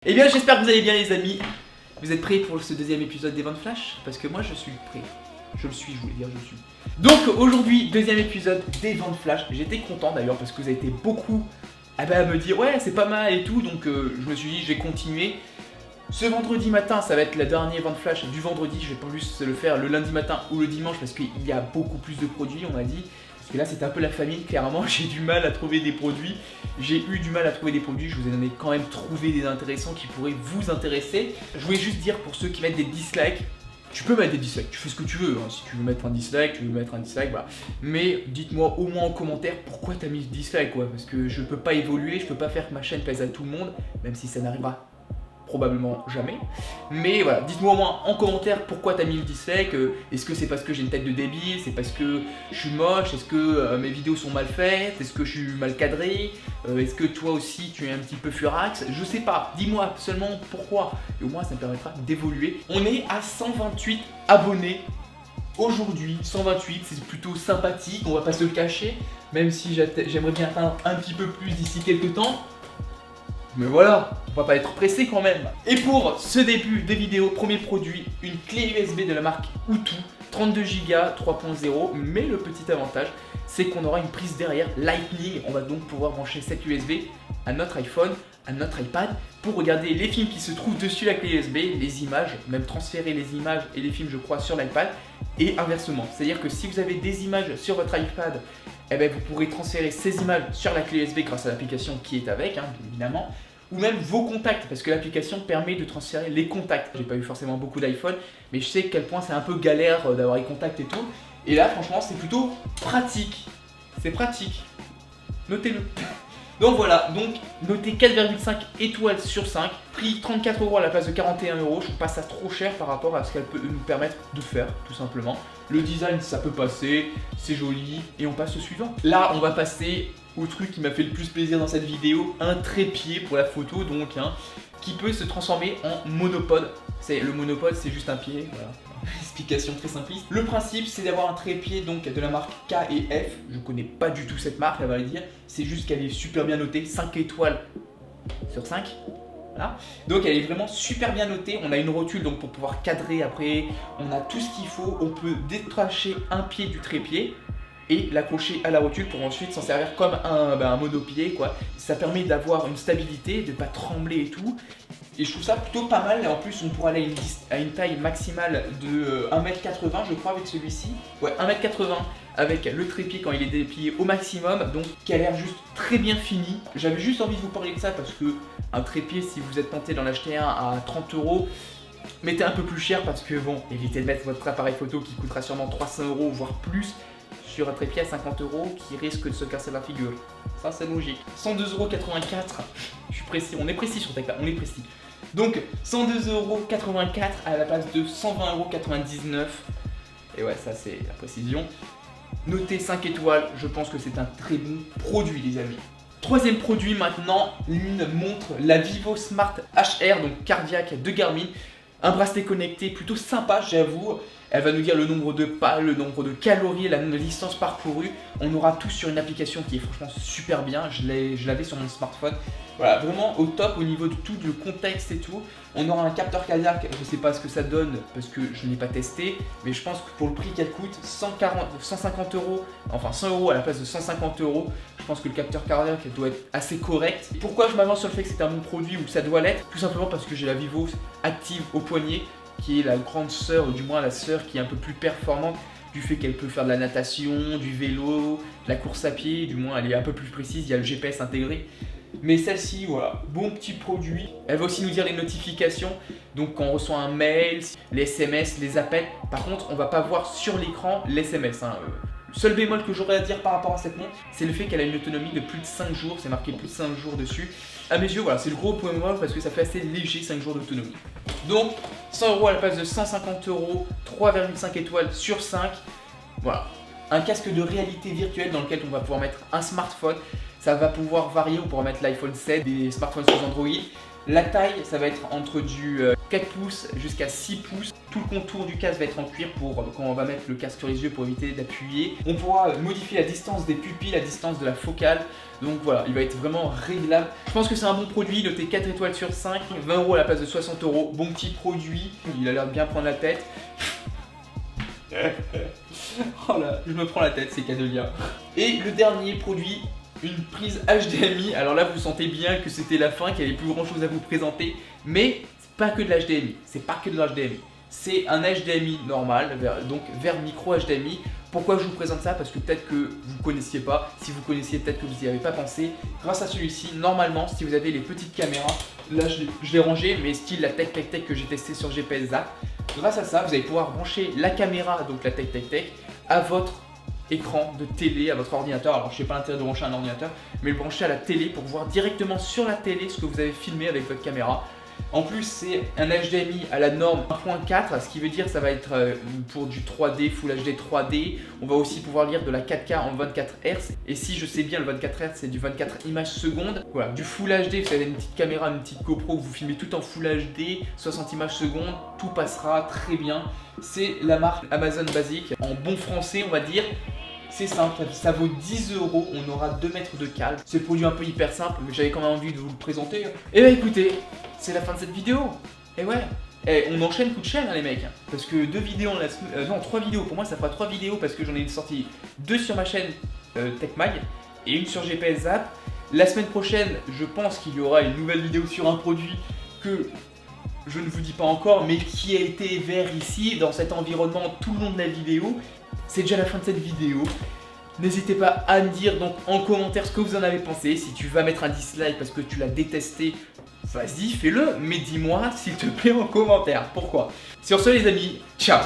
Eh bien j'espère que vous allez bien les amis. Vous êtes prêts pour ce deuxième épisode des ventes flash? Parce que moi je suis prêt. Je le suis, je voulais dire je suis. Donc aujourd'hui, deuxième épisode des ventes flash. J'étais content d'ailleurs parce que vous avez été beaucoup à me dire ouais c'est pas mal et tout. Donc je me suis dit je vais continuer. Ce vendredi matin, ça va être la dernière vente flash du vendredi. Je vais pas juste le faire le lundi matin ou le dimanche parce qu'il y a beaucoup plus de produits, on m'a dit. Parce que là, c'est un peu la famine, clairement. J'ai du mal à trouver des produits. J'ai eu du mal à trouver des produits. Je vous en ai quand même trouvé des intéressants qui pourraient vous intéresser. Je voulais juste dire pour ceux qui mettent des dislikes, tu peux mettre des dislikes, tu fais ce que tu veux, hein. Si tu veux mettre un dislike, voilà. Mais dites-moi au moins en commentaire pourquoi t'as mis ce dislike, quoi. Parce que je peux pas évoluer, je peux pas faire que ma chaîne plaise à tout le monde, même si ça n'arrivera probablement jamais. Mais voilà, dites-moi au moins en commentaire pourquoi t'as mis le dislike. Est-ce que c'est parce que j'ai une tête de débile? C'est parce que je suis moche? Est-ce que mes vidéos sont mal faites? Est-ce que je suis mal cadré? Est-ce que toi aussi tu es un petit peu furax? Je sais pas, dis-moi seulement pourquoi. Et au moins ça me permettra d'évoluer. On est à 128 abonnés aujourd'hui. 128, c'est plutôt sympathique, on va pas se le cacher. Même si j'aimerais bien atteindre un petit peu plus d'ici quelques temps. Mais voilà, on va pas être pressé quand même. Et pour ce début de vidéo, premier produit, une clé USB de la marque Utu, 32 Go 3.0. Mais le petit avantage, c'est qu'on aura une prise derrière Lightning. On va donc pouvoir brancher cette USB à notre iPhone, à notre iPad, pour regarder les films qui se trouvent dessus la clé USB, les images, même transférer les images et les films je crois sur l'iPad, et inversement. C'est-à-dire que si vous avez des images sur votre iPad, eh ben, vous pourrez transférer ces images sur la clé USB grâce à l'application qui est avec, hein, bien évidemment. Ou même vos contacts, parce que l'application permet de transférer les contacts. J'ai pas eu forcément beaucoup d'iPhone, mais je sais à quel point c'est un peu galère d'avoir les contacts et tout. Et là, franchement, c'est plutôt pratique. C'est pratique. Notez-le. Donc voilà, donc notez 4,5 étoiles sur 5. Prix 34 € à la place de 41 €. Je trouve pas ça trop cher par rapport à ce qu'elle peut nous permettre de faire, tout simplement. Le design, ça peut passer, c'est joli. Et on passe au suivant. Là, on va passer au truc qui m'a fait le plus plaisir dans cette vidéo, un trépied pour la photo donc, hein, qui peut se transformer en monopode. Le monopode, c'est juste un pied, voilà. Explication très simpliste. Le principe, c'est d'avoir un trépied donc de la marque K et F. Je connais pas du tout cette marque, à vrai dire. C'est juste qu'elle est super bien notée, 5 étoiles sur 5. Voilà. Donc elle est vraiment super bien notée. On a une rotule donc pour pouvoir cadrer après. On a tout ce qu'il faut. On peut détacher un pied du trépied et l'accrocher à la rotule pour ensuite s'en servir comme un monopied, quoi. Ça permet d'avoir une stabilité, de ne pas trembler et tout. Et je trouve ça plutôt pas mal. Et en plus, on pourra aller à une taille maximale de 1m80, je crois, avec celui-ci. Ouais, 1m80 avec le trépied quand il est déplié au maximum. Donc, qui a l'air juste très bien fini. J'avais juste envie de vous parler de ça parce que un trépied, si vous êtes tenté d'en acheter un à 30 €, mettez un peu plus cher parce que bon, évitez de mettre votre appareil photo qui coûtera sûrement 300 € voire plus sur un trépied à 50 € qui risque de se casser la figure. Ça, c'est logique. 102,84 €. Je suis précis, on est précis sur TechPad, on est précis. Donc 102,84 € à la place de 120,99 €. Et ouais, ça c'est la précision. Notez 5 étoiles, je pense que c'est un très bon produit les amis. Troisième produit maintenant, une montre, la Vivo Smart HR, donc cardiaque de Garmin. Un bracelet connecté plutôt sympa, j'avoue. Elle va nous dire le nombre de pas, le nombre de calories, la distance parcourue. On aura tout sur une application qui est franchement super bien. Je l'avais sur mon smartphone. Voilà, vraiment au top au niveau de tout le contexte et tout. On aura un capteur cardiaque, je ne sais pas ce que ça donne parce que je ne l'ai pas testé. Mais je pense que pour le prix qu'elle coûte, 150 €, enfin 100 € à la place de 150 €. Je pense que le capteur cardiaque doit être assez correct. Pourquoi je m'avance sur le fait que c'est un bon produit ou que ça doit l'être? Tout simplement parce que j'ai la Vivo Active au poignet, qui est la grande sœur, ou du moins la sœur qui est un peu plus performante du fait qu'elle peut faire de la natation, du vélo, de la course à pied, du moins elle est un peu plus précise, il y a le GPS intégré. Mais celle-ci, voilà, bon petit produit. Elle va aussi nous dire les notifications, donc quand on reçoit un mail, les SMS, les appels. Par contre, on va pas voir sur l'écran les SMS, hein. Le seul bémol que j'aurais à dire par rapport à cette montre, c'est le fait qu'elle a une autonomie de plus de 5 jours, c'est marqué plus de 5 jours dessus. À mes yeux, voilà, c'est le gros point bémol parce que ça fait assez léger 5 jours d'autonomie. Donc 100 € à la place de 150 €, 3,5 étoiles sur 5. Voilà, un casque de réalité virtuelle dans lequel on va pouvoir mettre un smartphone. Ça va pouvoir varier, on pourra mettre l'iPhone 7, des smartphones sous Android, La taille, ça va être entre du 4 pouces jusqu'à 6 pouces. Tout le contour du casque va être en cuir pour quand on va mettre le casque sur les yeux pour éviter d'appuyer. On pourra modifier la distance des pupilles, la distance de la focale. Donc voilà, il va être vraiment réglable. Je pense que c'est un bon produit, noté 4 étoiles sur 5, 20 € à la place de 60 €. Bon petit produit, il a l'air de bien prendre la tête. Oh là, je me prends la tête, c'est qu'à de lire. Et le dernier produit, une prise HDMI. Alors là, vous sentez bien que c'était la fin, qu'il n'y avait plus grand chose à vous présenter. Mais c'est pas que de l'HDMI, c'est pas que de l'HDMI. C'est un HDMI normal, donc vers micro HDMI. Pourquoi je vous présente ça? Parce que peut-être que vous ne connaissiez pas. Si vous connaissiez, peut-être que vous n'y avez pas pensé. Grâce à celui-ci, normalement, si vous avez les petites caméras, là je l'ai rangé, mais style la Tech que j'ai testé sur GPS Zap. Grâce à ça, vous allez pouvoir brancher la caméra, donc la Tech à votre écran de télé, à votre ordinateur. Alors je sais pas l'intérêt de brancher un ordinateur, mais le brancher à la télé pour voir directement sur la télé ce que vous avez filmé avec votre caméra. En plus, c'est un HDMI à la norme 1.4, ce qui veut dire que ça va être pour du 3D, Full HD 3D. On va aussi pouvoir lire de la 4K en 24 Hz. Et si je sais bien, le 24 Hz, c'est du 24 images secondes. Voilà, du Full HD, vous avez une petite caméra, une petite GoPro, vous filmez tout en Full HD, 60 images secondes, tout passera très bien. C'est la marque Amazon Basic. En bon français, on va dire. C'est simple, ça vaut 10 €, on aura 2 mètres de câble. C'est le produit un peu hyper simple, mais j'avais quand même envie de vous le présenter. Et bah écoutez, c'est la fin de cette vidéo. Et ouais, on enchaîne coup de chaîne hein, les mecs. Parce que 2 vidéos, non 3 vidéos, pour moi ça fera 3 vidéos parce que j'en ai sorti 2 sur ma chaîne TechMag et une sur GPS Zap. La semaine prochaine, je pense qu'il y aura une nouvelle vidéo sur un produit que je ne vous dis pas encore, mais qui a été vert ici, dans cet environnement tout le long de la vidéo. C'est déjà la fin de cette vidéo. N'hésitez pas à me dire donc en commentaire ce que vous en avez pensé. Si tu vas mettre un dislike parce que tu l'as détesté, vas-y, fais-le. Mais dis-moi s'il te plaît en commentaire. Pourquoi? Sur ce les amis, ciao.